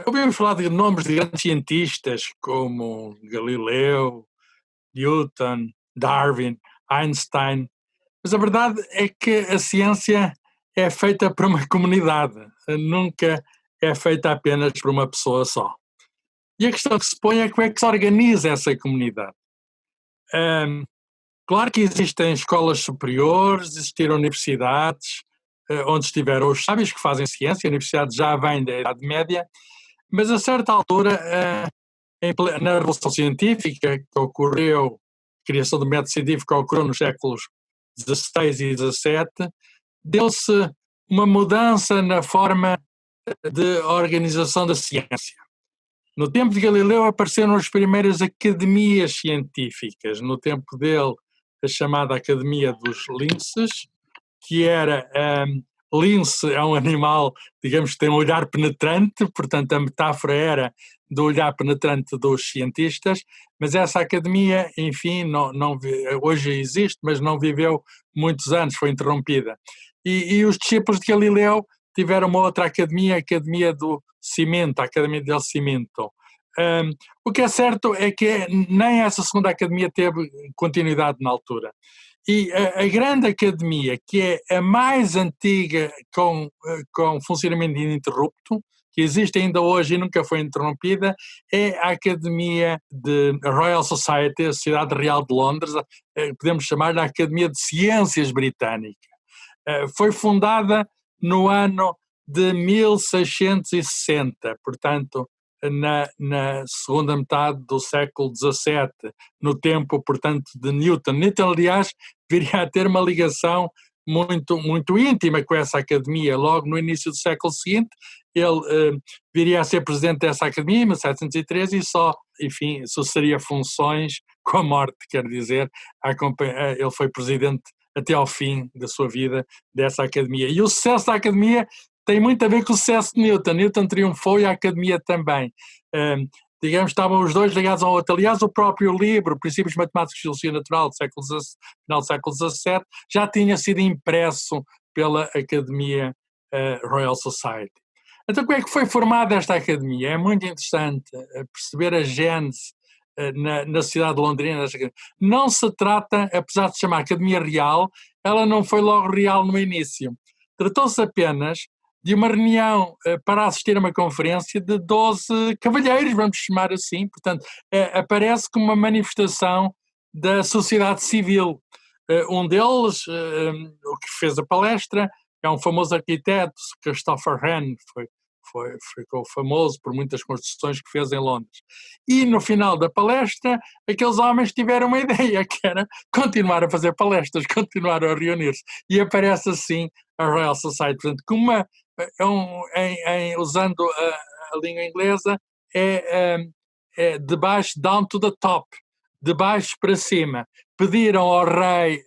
Ouvimos falar de nomes de grandes cientistas como Galileu, Newton, Darwin, Einstein, mas a verdade é que a ciência é feita por uma comunidade, nunca é feita apenas por uma pessoa só. E a questão que se põe é como é que se organiza essa comunidade. Claro que existem escolas superiores, existiram universidades, onde estiveram os sábios que fazem ciência, a universidade já vem da Idade Média, mas a certa altura, na Revolução Científica, que ocorreu, a criação do método científico que ocorreu nos séculos XVI e XVII, deu-se uma mudança na forma de organização da ciência. No tempo de Galileu apareceram as primeiras academias científicas. No tempo dele, a chamada Academia dos Linces, que era... lince é um animal, digamos, que tem um olhar penetrante, portanto a metáfora era do olhar penetrante dos cientistas, mas essa academia, enfim, hoje existe, mas não viveu muitos anos, foi interrompida. E os discípulos de Galileu tiveram uma outra academia, a Academia do Cimento, a Academia del Cimento. O que é certo é que nem essa segunda academia teve continuidade na altura. E a grande academia, que é a mais antiga com funcionamento ininterrupto, que existe ainda hoje e nunca foi interrompida, é a Academia de Royal Society, a Sociedade Real de Londres, podemos chamar-lhe a Academia de Ciências Britânica. Foi fundada no ano de 1660, portanto, na segunda metade do século XVII, no tempo, portanto, de Newton. Newton, aliás, viria a ter uma ligação muito, muito íntima com essa academia. Logo no início do século seguinte, ele viria a ser presidente dessa academia, em 1713, e só, enfim, sucederia funções com a morte, quer dizer, ele foi presidente até ao fim da sua vida dessa academia. E o sucesso da academia tem muito a ver com o sucesso de Newton. Newton triunfou e a academia também. Digamos, estavam os dois ligados ao outro. Aliás, o próprio livro, Princípios Matemáticos de Filosofia Natural, final do século XVII, já tinha sido impresso pela Academia Royal Society. Então, como é que foi formada esta academia? É muito interessante perceber a gênese na cidade de Londrina. Não se trata, apesar de se chamar Academia Real, ela não foi logo real no início. Tratou-se apenas de uma reunião para assistir a uma conferência de 12 cavalheiros, vamos chamar assim. Portanto, aparece como uma manifestação da sociedade civil. Um deles, o que fez a palestra, é um famoso arquiteto, Christopher Wren, ficou famoso por muitas construções que fez em Londres. E no final da palestra, aqueles homens tiveram uma ideia, que era continuar a fazer palestras, continuar a reunir-se. E aparece assim a Royal Society. Portanto, usando a língua inglesa, é de baixo, down to the top, de baixo para cima. Pediram ao rei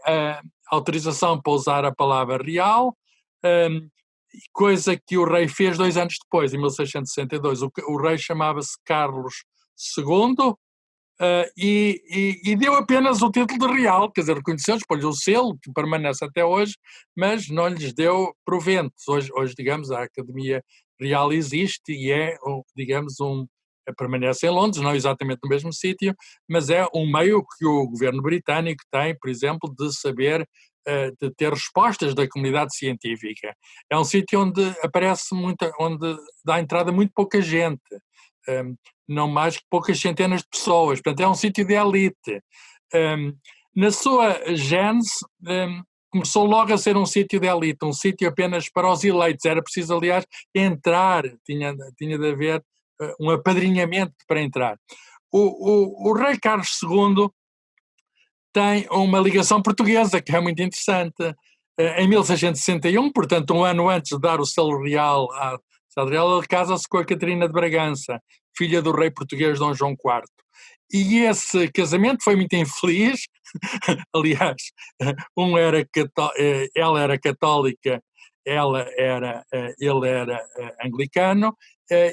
autorização para usar a palavra real, coisa que o rei fez 2 anos depois, em 1662. O rei chamava-se Carlos II e deu apenas o título de real, quer dizer, reconheceu-lhes, pôs o selo, que permanece até hoje, mas não lhes deu proventos. Hoje, digamos, a Academia Real existe e digamos, permanece em Londres, não exatamente no mesmo sítio, mas é um meio que o governo britânico tem, por exemplo, de saber, de ter respostas da comunidade científica. É um sítio onde onde dá entrada muito pouca gente, não mais que poucas centenas de pessoas, portanto é um sítio de elite. Na sua gênese, começou logo a ser um sítio de elite, um sítio apenas para os eleitos, era preciso, aliás, entrar, tinha de haver um apadrinhamento para entrar. O rei Carlos II tem uma ligação portuguesa, que é muito interessante. Em 1661, portanto um ano antes de dar o selo real à cidade real, ele casa-se com a Catarina de Bragança, filha do rei português Dom João IV. E esse casamento foi muito infeliz. Aliás, ela era católica, ele era anglicano,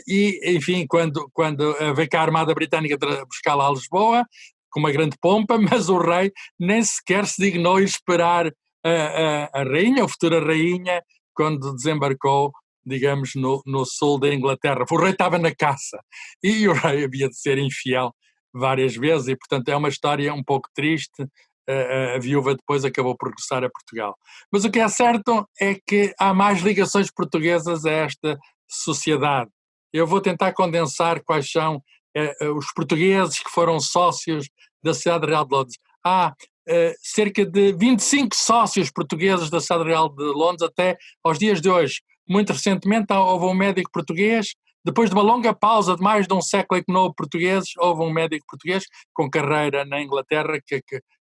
e, enfim, quando veio cá a Armada Britânica buscá-la a Lisboa, com uma grande pompa, mas o rei nem sequer se dignou a esperar a rainha, a futura rainha, quando desembarcou digamos, no sul da Inglaterra. O rei estava na caça e o rei havia de ser infiel várias vezes e, portanto, é uma história um pouco triste. A viúva depois acabou por regressar a Portugal. Mas o que é certo é que há mais ligações portuguesas a esta sociedade. Eu vou tentar condensar quais são os portugueses que foram sócios da Sociedade Real de Londres. Há cerca de 25 sócios portugueses da Sociedade Real de Londres até aos dias de hoje. Muito recentemente houve um médico português, depois de uma longa pausa de mais de um século em que não houve portugueses, houve um médico português com carreira na Inglaterra que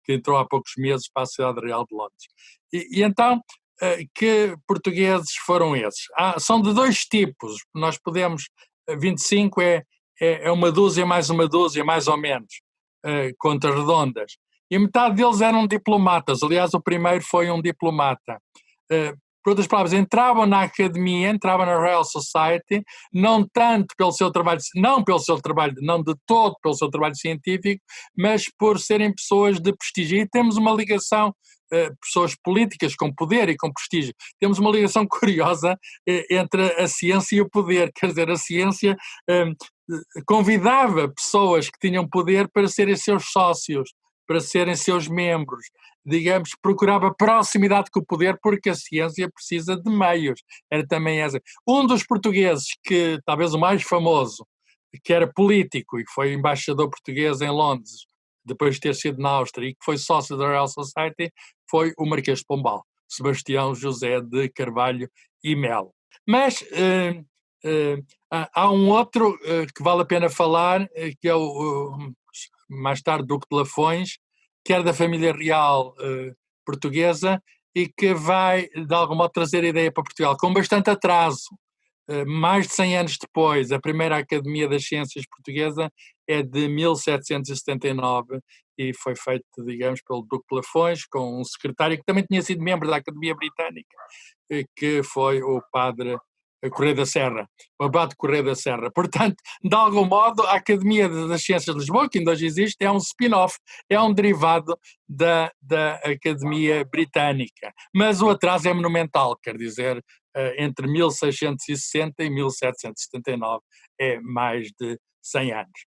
entrou há poucos meses para a Sociedade Real de Londres. E então, que portugueses foram esses? São de dois tipos. Nós podemos, 25 é uma dúzia, mais ou menos, contas redondas. E metade deles eram diplomatas. Aliás, o primeiro foi um diplomata. Por outras palavras, entravam na academia, entravam na Royal Society, não tanto pelo seu trabalho, não de todo pelo seu trabalho científico, mas por serem pessoas de prestígio. E temos uma ligação, pessoas políticas com poder e com prestígio. Temos uma ligação curiosa entre a ciência e o poder. Quer dizer, a ciência convidava pessoas que tinham poder para serem seus sócios, para serem seus membros. Digamos, procurava proximidade com o poder porque a ciência precisa de meios. Era também essa. Um dos portugueses que, talvez o mais famoso, que era político e que foi embaixador português em Londres, depois de ter sido na Áustria e que foi sócio da Royal Society, foi o Marquês de Pombal, Sebastião José de Carvalho e Melo. Mas há um outro que vale a pena falar, que é o mais tarde Duque de Lafões, que era da família real portuguesa e que vai, de algum modo, trazer a ideia para Portugal, com bastante atraso. Mais de 100 anos depois, a primeira Academia das Ciências Portuguesa é de 1779 e foi feita, digamos, pelo Duque de Lafões, com um secretário que também tinha sido membro da Academia Britânica, que foi o padre Correia da Serra, o abade Correia da Serra. Portanto, de algum modo, a Academia das Ciências de Lisboa, que ainda hoje existe, é um spin-off, é um derivado da Academia Britânica. Mas o atraso é monumental, quer dizer, entre 1660 e 1779, é mais de 100 anos.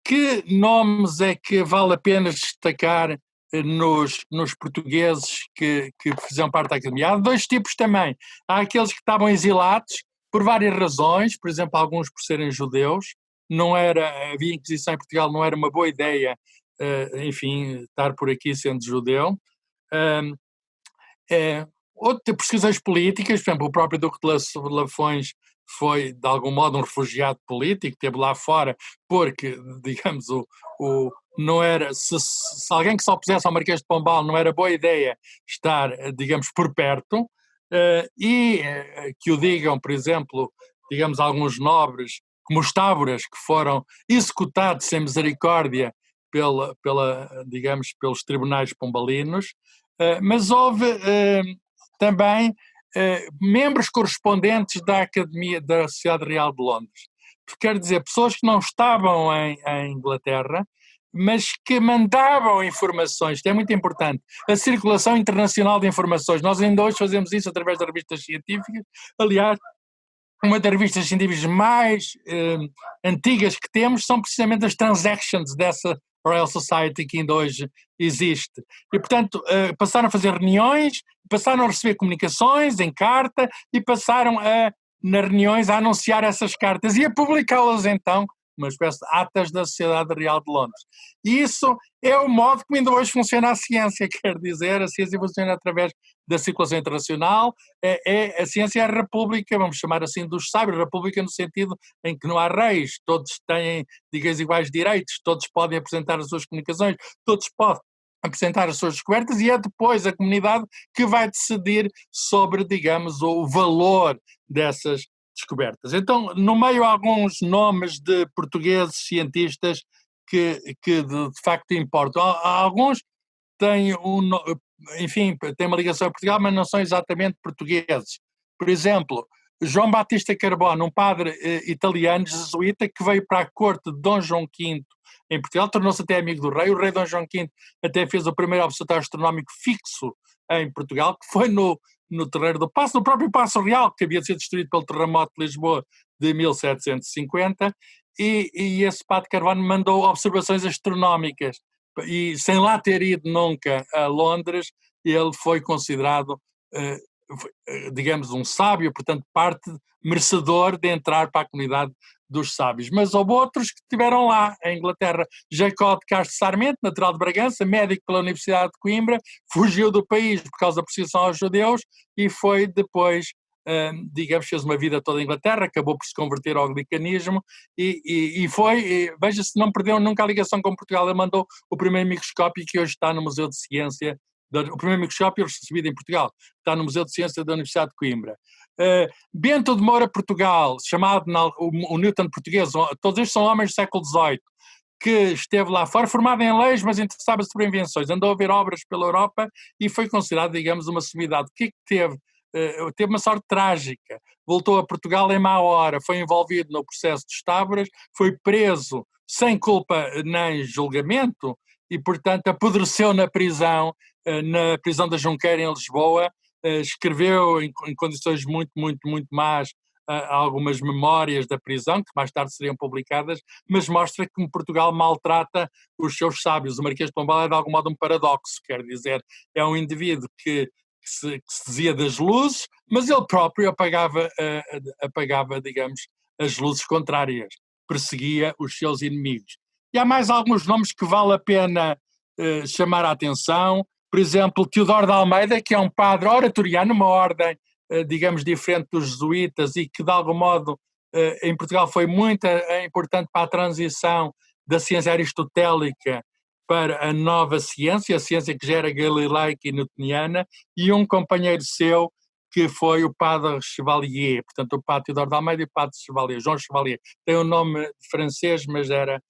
Que nomes é que vale a pena destacar nos portugueses que fizeram parte da Academia? Há dois tipos também. Há aqueles que estavam exilados por várias razões, por exemplo, alguns por serem judeus. Havia Inquisição em Portugal, não era uma boa ideia, enfim, estar por aqui sendo judeu. Outras pesquisas políticas, por exemplo, o próprio Duque de Lafões foi, de algum modo, um refugiado político, esteve lá fora porque, digamos, não era, se alguém que só pusesse ao Marquês de Pombal não era boa ideia estar, digamos, por perto, que o digam, por exemplo, digamos, alguns nobres, como os távoras, que foram executados sem misericórdia digamos, pelos tribunais pombalinos, mas houve também membros correspondentes da Academia da Sociedade Real de Londres. Quer dizer, pessoas que não estavam em Inglaterra, mas que mandavam informações, que é muito importante. A circulação internacional de informações. Nós ainda hoje fazemos isso através das revistas científicas. Aliás, uma das revistas científicas mais antigas que temos são precisamente as Transactions dessa Royal Society que ainda hoje existe. E, portanto, passaram a fazer reuniões, passaram a receber comunicações em carta e passaram nas reuniões a anunciar essas cartas e a publicá-las então, uma espécie de atas da Sociedade Real de Londres. E isso é o modo como ainda hoje funciona a ciência, quer dizer, a ciência funciona através da circulação internacional, a ciência é a república, vamos chamar assim, dos sábios, república no sentido em que não há reis, todos têm, digamos, iguais direitos, todos podem apresentar as suas comunicações, todos podem apresentar as suas descobertas e é depois a comunidade que vai decidir sobre, digamos, o valor dessas descobertas. Então, no meio há alguns nomes de portugueses cientistas que de facto importam. Há alguns têm enfim, têm uma ligação a Portugal, mas não são exatamente portugueses. Por exemplo, João Batista Carbone, um padre italiano, jesuíta, que veio para a corte de Dom João V em Portugal, tornou-se até amigo do rei. O rei Dom João V até fez o primeiro observatório astronómico fixo em Portugal, que foi no no terreiro do Paço, no próprio Paço Real, que havia sido destruído pelo terremoto de Lisboa de 1750, e esse Padre Carvalho mandou observações astronómicas, e sem lá ter ido nunca a Londres, ele foi considerado, digamos, um sábio, portanto, parte merecedor de entrar para a comunidade dos sábios. Mas houve outros que estiveram lá, em Inglaterra. Jacó de Castro Sarmento, natural de Bragança, médico pela Universidade de Coimbra, fugiu do país por causa da perseguição aos judeus e foi depois, digamos, fez uma vida toda em Inglaterra, acabou por se converter ao anglicanismo e foi, veja-se, não perdeu nunca a ligação com Portugal. Ele mandou o primeiro microscópio que hoje está no Museu de Ciência, o primeiro microscópio recebido em Portugal, está no Museu de Ciência da Universidade de Coimbra. Bento de Moura Portugal, chamado o Newton português, todos estes são homens do século XVIII, que esteve lá fora, formado em leis, mas interessava-se por invenções, andou a ver obras pela Europa e foi considerado, digamos, uma celebridade. O que é que teve? Teve uma sorte trágica, voltou a Portugal em má hora, foi envolvido no processo de Estávoras, foi preso sem culpa nem julgamento e, portanto, apodreceu na prisão da Junqueira em Lisboa. Escreveu em condições muito, muito, muito más algumas memórias da prisão, que mais tarde seriam publicadas, mas mostra que Portugal maltrata os seus sábios. O Marquês de Pombal é de algum modo um paradoxo, quer dizer, é um indivíduo que se dizia das luzes, mas ele próprio apagava, digamos, as luzes contrárias, perseguia os seus inimigos. E há mais alguns nomes que vale a pena chamar a atenção. Por exemplo, Teodoro de Almeida, que é um padre oratoriano, uma ordem, digamos, diferente dos jesuítas e que, de algum modo, em Portugal foi muito importante para a transição da ciência aristotélica para a nova ciência, a ciência que já era galilaica e newtoniana, e um companheiro seu, que foi o padre Chevalier, portanto, o padre Teodoro de Almeida e o padre Chevalier, João Chevalier. Tem um nome francês, mas era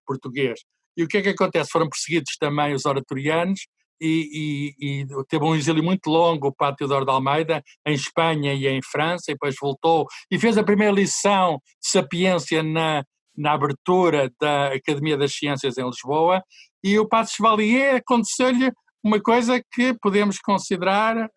português. E o que é que acontece? Foram perseguidos também os oratorianos, e teve um exílio muito longo o padre Teodoro de Almeida, em Espanha e em França, e depois voltou e fez a primeira lição de sapiência na abertura da Academia das Ciências em Lisboa, e o padre Chevalier aconteceu-lhe uma coisa que podemos considerar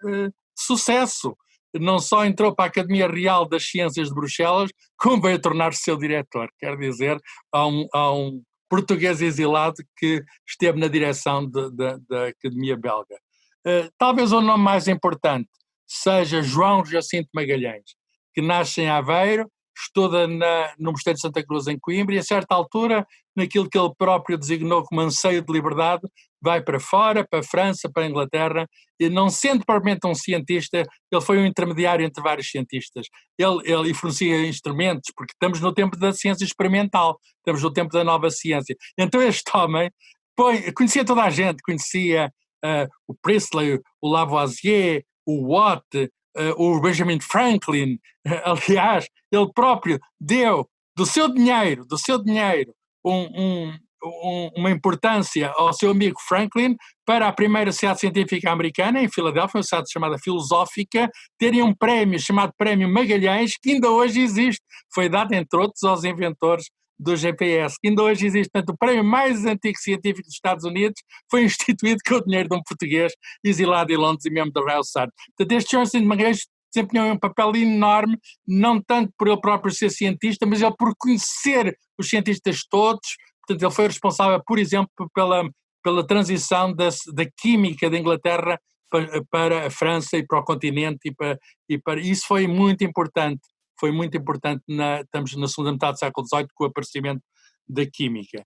sucesso. Não só entrou para a Academia Real das Ciências de Bruxelas, como veio a tornar-se seu diretor. Quer dizer, há um português exilado que esteve na direção da Academia Belga. Talvez o nome mais importante seja João Jacinto Magalhães, que nasce em Aveiro, estuda no Mosteiro de Santa Cruz em Coimbra e a certa altura, naquilo que ele próprio designou como anseio de liberdade, vai para fora, para a França, para a Inglaterra, e não sendo propriamente um cientista, ele foi um intermediário entre vários cientistas. Ele fornecia instrumentos, porque estamos no tempo da ciência experimental, estamos no tempo da nova ciência. Então este homem conhecia toda a gente, conhecia o Priestley, o Lavoisier, o Watt, o Benjamin Franklin. Aliás, ele próprio deu do seu dinheiro uma importância ao seu amigo Franklin para a primeira sociedade científica americana, em Filadélfia, uma sociedade chamada Filosófica, terem um prémio chamado Prémio Magalhães, que ainda hoje existe. Foi dado, entre outros, aos inventores do GPS, que ainda hoje existe. Portanto, o prémio mais antigo científico dos Estados Unidos foi instituído com o dinheiro de um português exilado em Londres e membro da Royal Society. Portanto, este João Jacinto Magalhães desempenhou um papel enorme, não tanto por ele próprio ser cientista, mas ele por conhecer os cientistas todos. Portanto, ele foi responsável, por exemplo, pela transição da química da Inglaterra para a França e para o continente, e para isso foi muito importante. Foi muito importante, estamos na segunda metade do século XVIII, com o aparecimento da química.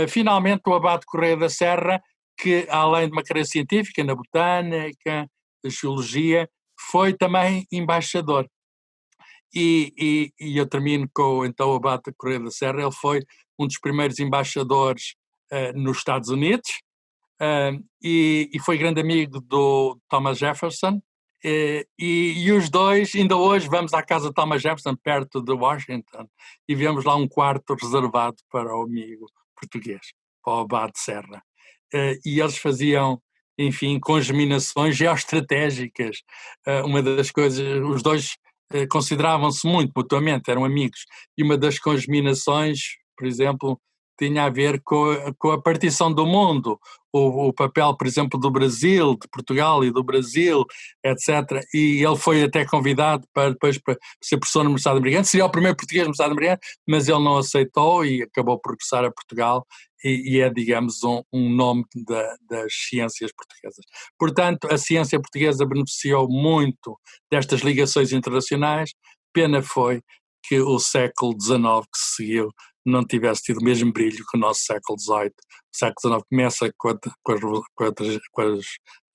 Finalmente, o abade Correia da Serra, que além de uma carreira científica na botânica, na geologia, foi também embaixador. E eu termino com então o abade Correia da Serra. Ele foi um dos primeiros embaixadores nos Estados Unidos e foi grande amigo do Thomas Jefferson. E os dois, ainda hoje, vamos à casa de Thomas Jefferson, perto de Washington, e vemos lá um quarto reservado para o amigo português, para o abade Serra. E eles faziam, enfim, congeminações geoestratégicas. Uma das coisas, os dois consideravam-se muito mutuamente, eram amigos, e uma das congeminações, por exemplo, tinha a ver com a partição do mundo, o papel, por exemplo, do Brasil, de Portugal e do Brasil, etc. E ele foi até convidado para depois para ser professor no Universidade Americana, seria o primeiro português no Universidade Americana, mas ele não aceitou e acabou por regressar a Portugal e é, digamos, um nome das ciências portuguesas. Portanto, a ciência portuguesa beneficiou muito destas ligações internacionais, pena foi que o século XIX que se seguiu não tivesse tido o mesmo brilho que o nosso século XVIII. O século XIX começa com as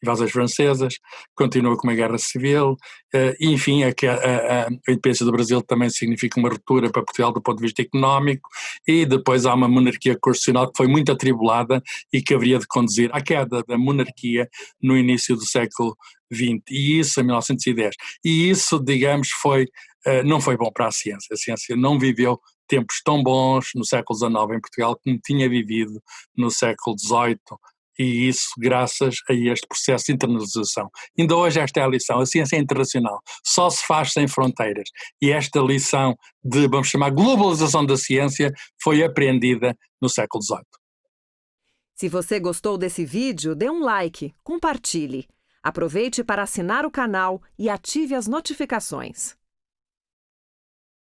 invasões francesas, continua com uma guerra civil, enfim, a independência do Brasil também significa uma ruptura para Portugal do ponto de vista económico, e depois há uma monarquia constitucional que foi muito atribulada e que haveria de conduzir à queda da monarquia no início do século XX, e isso em 1910. E isso, digamos, não foi bom para a ciência. A ciência não viveu tempos tão bons no século XIX em Portugal como tinha vivido no século XVIII, e isso graças a este processo de internacionalização. Ainda hoje esta é a lição: a ciência é internacional, só se faz sem fronteiras, e esta lição de, vamos chamar, globalização da ciência foi aprendida no século XVIII. Se você gostou desse vídeo, dê um like, compartilhe. Aproveite para assinar o canal e ative as notificações.